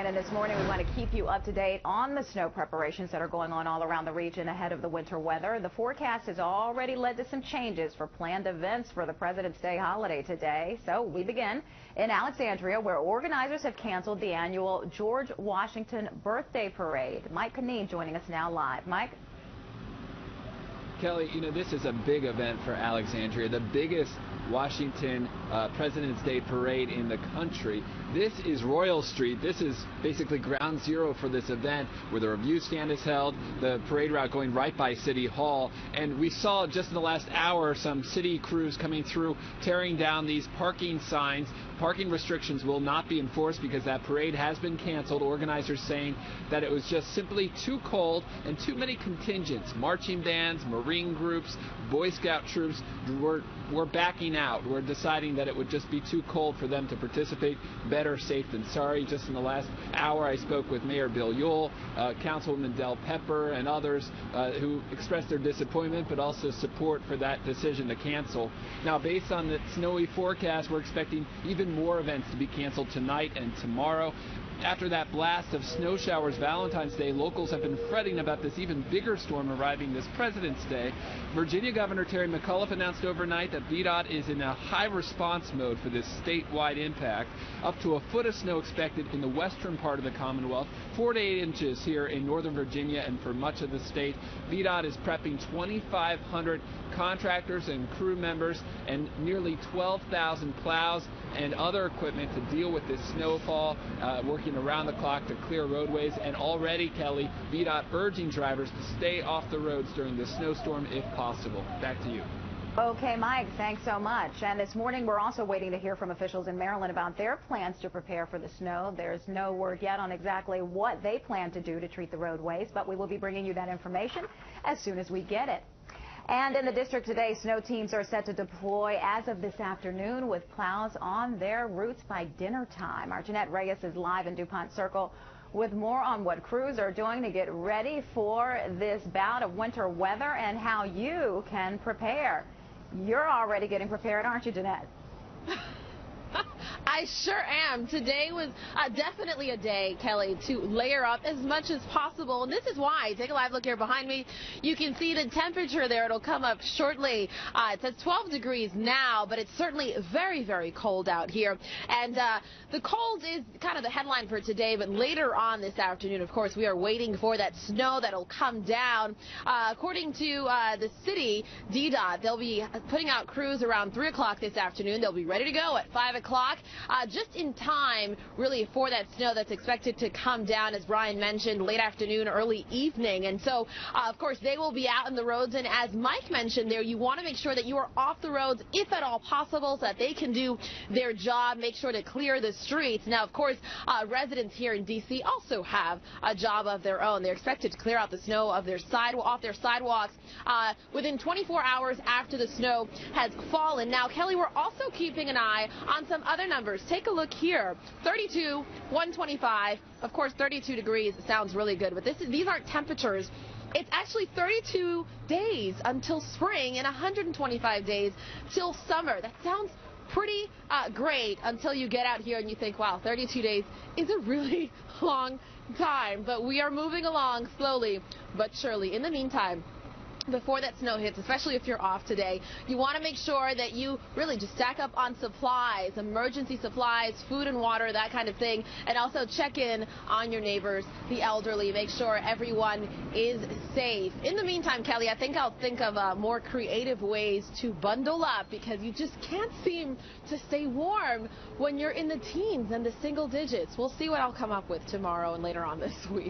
And this morning we want to keep you up to date on the snow preparations that are going on all around the region ahead of the winter weather. The forecast has already led to some changes for planned events for the President's Day holiday today. So we begin in Alexandria, where organizers have canceled the annual George Washington Birthday Parade. Mike Canine joining us now live. Mike? Kelly, you know, this is a big event for Alexandria, the biggest Washington President's Day parade in the country. This is Royal Street. This is basically ground zero for this event, where the review stand is held, the parade route going right by City Hall. And we saw just in the last hour some city crews coming through, tearing down these parking signs. Parking restrictions will not be enforced because that parade has been canceled. Organizers saying that it was just simply too cold and too many contingents. Marching bands, Marine groups, Boy Scout troops were backing out. We're deciding that it would just be too cold for them to participate. Better safe than sorry. Just in the last hour, I spoke with Mayor Bill Ewell, Councilwoman Del Pepper, and others who expressed their disappointment but also support for that decision to cancel. Now, based on the snowy forecast, we're expecting even more events to be canceled tonight and tomorrow. After that blast of snow showers Valentine's Day, locals have been fretting about this even bigger storm arriving this President's Day. Virginia Governor Terry McAuliffe announced overnight that VDOT is in a high response mode for this statewide impact. Up to a foot of snow expected in the western part of the Commonwealth, 4 to 8 inches here in northern Virginia and for much of the state. VDOT is prepping 2,500 contractors and crew members and nearly 12,000 plows and other equipment to deal with this snowfall, working around the clock to clear roadways. And already, Kelly, VDOT urging drivers to stay off the roads during the snowstorm if possible. Back to you. Okay, Mike, thanks so much. And this morning we're also waiting to hear from officials in Maryland about their plans to prepare for the snow. There's no word yet on exactly what they plan to do to treat the roadways, but we will be bringing you that information as soon as we get it. And in the district today, snow teams are set to deploy as of this afternoon with plows on their routes by dinner time. Our Jeanette Reyes is live in DuPont Circle with more on what crews are doing to get ready for this bout of winter weather and how you can prepare. You're already getting prepared, aren't you, Jeanette? I sure am. Today was definitely a day, Kelly, to layer up as much as possible. And this is why. Take a live look here behind me. You can see the temperature there. It'll come up shortly. It says 12 degrees now, but it's certainly very, very cold out here. And the cold is kind of the headline for today, but later on this afternoon, of course, we are waiting for that snow that'll come down. According to the city, DDOT, they'll be putting out crews around 3 o'clock this afternoon. They'll be ready to go at 5 o'clock. Just in time, really, for that snow that's expected to come down, as Brian mentioned, late afternoon, early evening. And so, of course, they will be out on the roads. And as Mike mentioned there, you want to make sure that you are off the roads, if at all possible, so that they can do their job, make sure to clear the streets. Now, of course, residents here in D.C. also have a job of their own. They're expected to clear out the snow off their sidewalks within 24 hours after the snow has fallen. Now, Kelly, we're also keeping an eye on some other numbers. Take a look here. 32, 125. Of course, 32 degrees sounds really good, but these aren't temperatures. It's actually 32 days until spring and 125 days till summer. That sounds pretty great until you get out here and you think, wow, 32 days is a really long time. But we are moving along slowly but surely. In the meantime, before that snow hits, especially if you're off today, you want to make sure that you really just stack up on supplies, emergency supplies, food and water, that kind of thing, and also check in on your neighbors, the elderly, make sure everyone is safe. In the meantime, Kelly, I think I'll think of more creative ways to bundle up, because you just can't seem to stay warm when you're in the teens and the single digits. We'll see what I'll come up with tomorrow and later on this week.